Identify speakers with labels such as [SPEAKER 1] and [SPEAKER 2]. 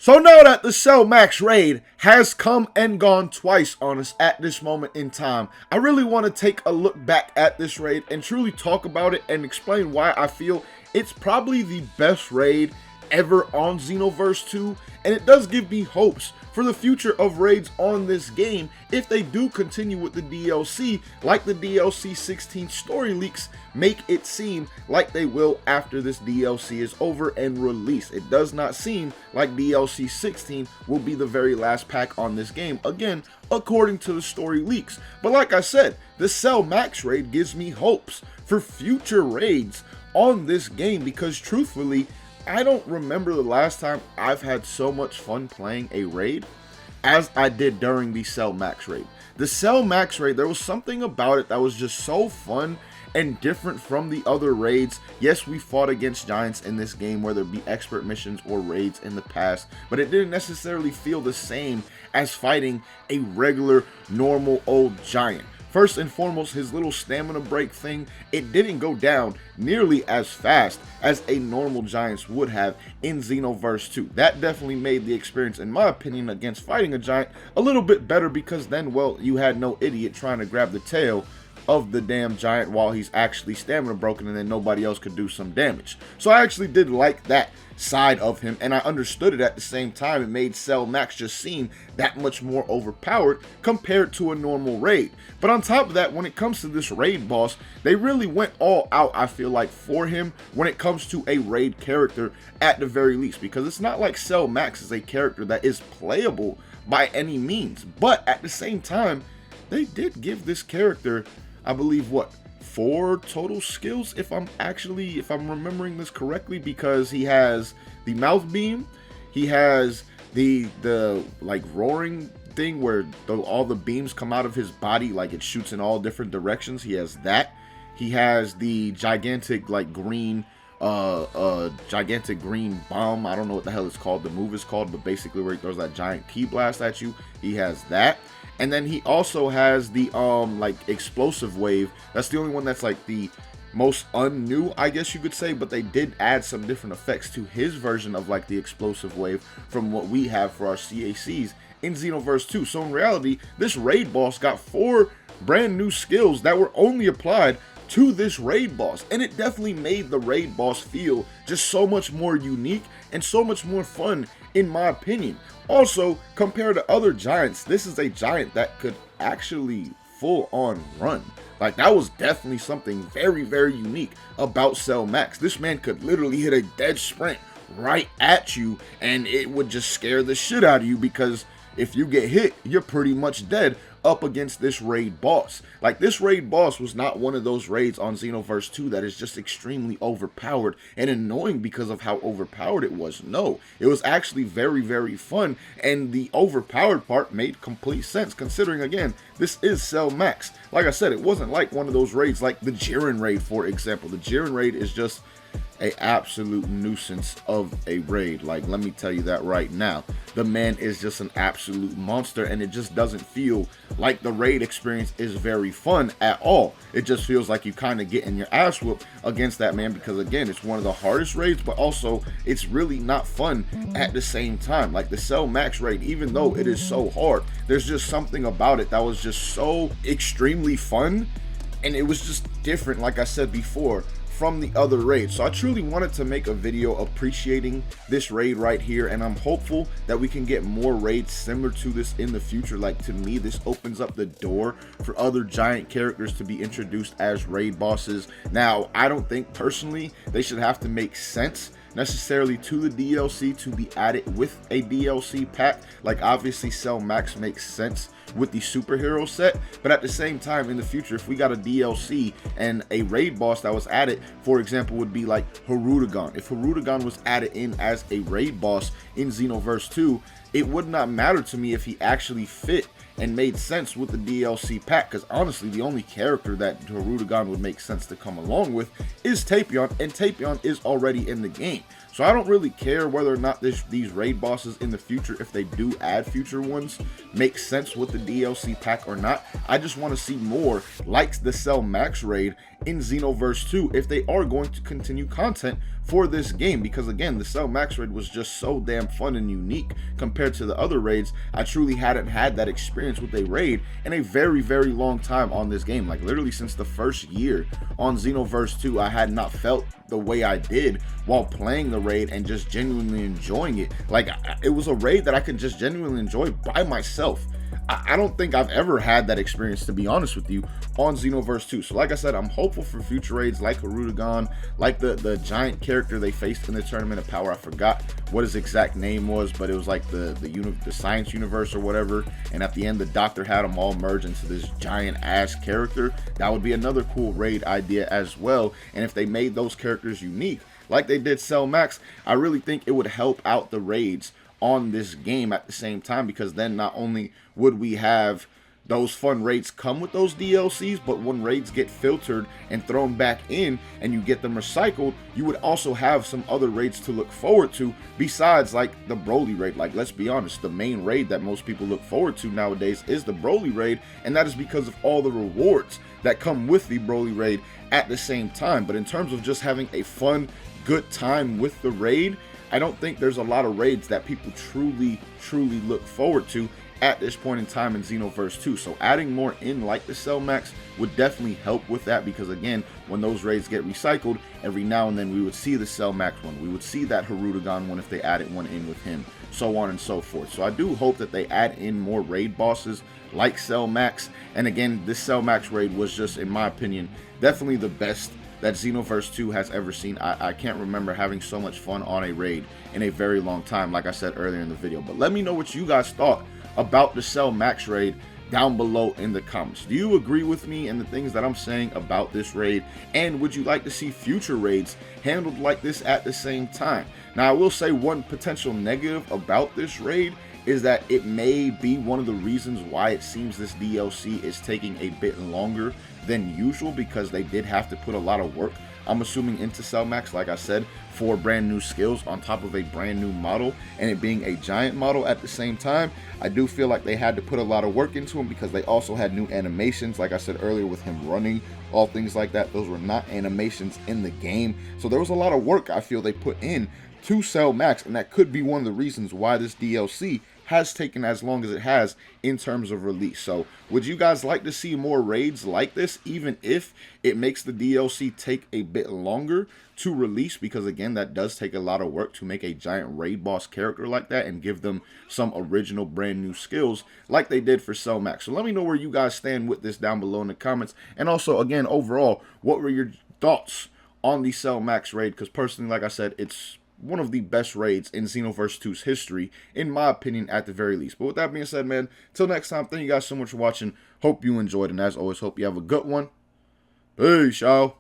[SPEAKER 1] So now that the Cell Max raid has come and gone twice on us at this moment in time, I really want to take a look back at this raid and truly talk about it and explain why I feel it's probably the best raid ever on Xenoverse 2, and it does give me hopes for the future of raids on this game if they do continue with the DLC, like the DLC 16 story leaks make it seem like they will after this DLC is over and released. It does not seem like DLC 16 will be the very last pack on this game, again, according to the story leaks. But like I said, the Cell Max raid gives me hopes for future raids on this game because truthfully, I don't remember the last time I've had so much fun playing a raid as I did during the Cell Max raid. The Cell Max raid, there was something about it that was just so fun and different from the other raids. Yes, we fought against giants in this game, whether it be expert missions or raids in the past, but it didn't necessarily feel the same as fighting a regular, normal old giant. First and foremost, his little stamina break thing, it didn't go down nearly as fast as a normal giant would have in Xenoverse 2. That definitely made the experience, in my opinion, against fighting a giant a little bit better because then, well, you had no idiot trying to grab the tail of the damn giant while he's actually stamina broken and then nobody else could do some damage. So I actually did like that side of him, and I understood it at the same time. It made Cell Max just seem that much more overpowered compared to a normal raid. But on top of that, when it comes to this raid boss, they really went all out, I feel like, for him when it comes to a raid character at the very least, because it's not like Cell Max is a character that is playable by any means, but at the same time, they did give this character, I believe, what, 4 total skills if I'm remembering this correctly, because he has the mouth beam, he has the like roaring thing where all the beams come out of his body, like it shoots in all different directions. He has that. He has the gigantic like green gigantic green bomb. I don't know what the hell it's called, the move is called, but basically where he throws that giant ki blast at you. He has that. And then he also has the like explosive wave. That's the only one that's like the most unnew, I guess you could say, but they did add some different effects to his version of like the explosive wave from what we have for our CACs in Xenoverse 2. So in reality, this raid boss got 4 brand new skills that were only applied to this raid boss, and it definitely made the raid boss feel just so much more unique and so much more fun, in my opinion. Also, compared to other giants, this is a giant that could actually full on run. Like, that was definitely something very, very unique about Cell Max. This man could literally hit a dead sprint right at you and it would just scare the shit out of you, because if you get hit, you're pretty much dead up against this raid boss. Like, this raid boss was not one of those raids on Xenoverse 2 that is just extremely overpowered and annoying because of how overpowered it was. No, it was actually very, very fun, and the overpowered part made complete sense considering, again, this is Cell Max. Like I said, it wasn't like one of those raids like the Jiren raid, for example. The Jiren raid is just a absolute nuisance of a raid. Like, let me tell you that right now. The man is just an absolute monster, and it just doesn't feel like the raid experience is very fun at all. It just feels like you kind of getting your ass whooped against that man, because again, it's one of the hardest raids, but also it's really not fun at the same time. Like the Cell Max raid, even though it is so hard, there's just something about it that was just so extremely fun, and it was just different, like I said before, from the other raids. So I truly wanted to make a video appreciating this raid right here, and I'm hopeful that we can get more raids similar to this in the future. Like, to me, this opens up the door for other giant characters to be introduced as raid bosses. Now, I don't think personally they should have to make sense necessarily to the DLC to be added with a DLC pack. Like, obviously Cell Max makes sense with the superhero set, but at the same time, in the future, if we got a DLC and a raid boss that was added, for example, would be like Hirudegarn. If Hirudegarn was added in as a raid boss in Xenoverse 2, it would not matter to me if he actually fit and made sense with the DLC pack, because honestly, the only character that Hirudegarn would make sense to come along with is Tapion, and Tapion is already in the game. So I don't really care whether or not these raid bosses in the future, if they do add future ones, make sense with the DLC pack or not. I just want to see more like the Cell Max raid in Xenoverse 2 if they are going to continue content for this game, because again, the Cell Max raid was just so damn fun and unique compared to the other raids. I truly hadn't had that experience with a raid in a very, very long time on this game. Like literally since the first year on Xenoverse 2, I had not felt the way I did while playing the raid and just genuinely enjoying it. Like it was a raid that I could just genuinely enjoy by myself. I don't think I've ever had that experience, to be honest with you, on Xenoverse 2. So like I said, I'm hopeful for future raids like Hirudegan, like the giant character they faced in the Tournament of Power. I forgot what his exact name was, but it was like the science universe or whatever. And at the end, the doctor had them all merge into this giant ass character. That would be another cool raid idea as well. And if they made those characters unique, like they did Cell Max, I really think it would help out the raids on this game at the same time, because then not only would we have those fun raids come with those DLCs, but when raids get filtered and thrown back in and you get them recycled, you would also have some other raids to look forward to besides like the Broly raid. Like, let's be honest, the main raid that most people look forward to nowadays is the Broly raid, and that is because of all the rewards that come with the Broly raid at the same time. But in terms of just having a fun, good time with the raid, I don't think there's a lot of raids that people truly look forward to at this point in time in Xenoverse 2. So adding more in like the Cell Max would definitely help with that, because again, when those raids get recycled, every now and then we would see the Cell Max one, we would see that Hirudegan one if they added one in with him, so on and so forth. So I do hope that they add in more raid bosses like Cell Max. And again, this Cell Max raid was just, in my opinion, definitely the best that Xenoverse 2 has ever seen. I can't remember having so much fun on a raid in a very long time, like I said earlier in the video. But let me know what you guys thought about the Cell Max raid down below in the comments. Do you agree with me and the things that I'm saying about this raid? And would you like to see future raids handled like this at the same time? Now, I will say one potential negative about this raid is that it may be one of the reasons why it seems this DLC is taking a bit longer than usual, because they did have to put a lot of work, I'm assuming, into Cell Max, like I said, for brand new skills on top of a brand new model, and it being a giant model at the same time. I do feel like they had to put a lot of work into him, because they also had new animations, like I said earlier, with him running, all things like that. Those were not animations in the game, so there was a lot of work I feel they put in to Cell Max, and that could be one of the reasons why this DLC has taken as long as it has in terms of release. So would you guys like to see more raids like this, even if it makes the DLC take a bit longer to release? Because again, that does take a lot of work to make a giant raid boss character like that and give them some original brand new skills like they did for Cell Max. So let me know where you guys stand with this down below in the comments. And also, again, overall, what were your thoughts on the Cell Max raid? Because personally, like I said, it's one of the best raids in Xenoverse 2's history, in my opinion, at the very least. But with that being said, man, till next time, thank you guys so much for watching. Hope you enjoyed, and as always, hope you have a good one. Peace, y'all.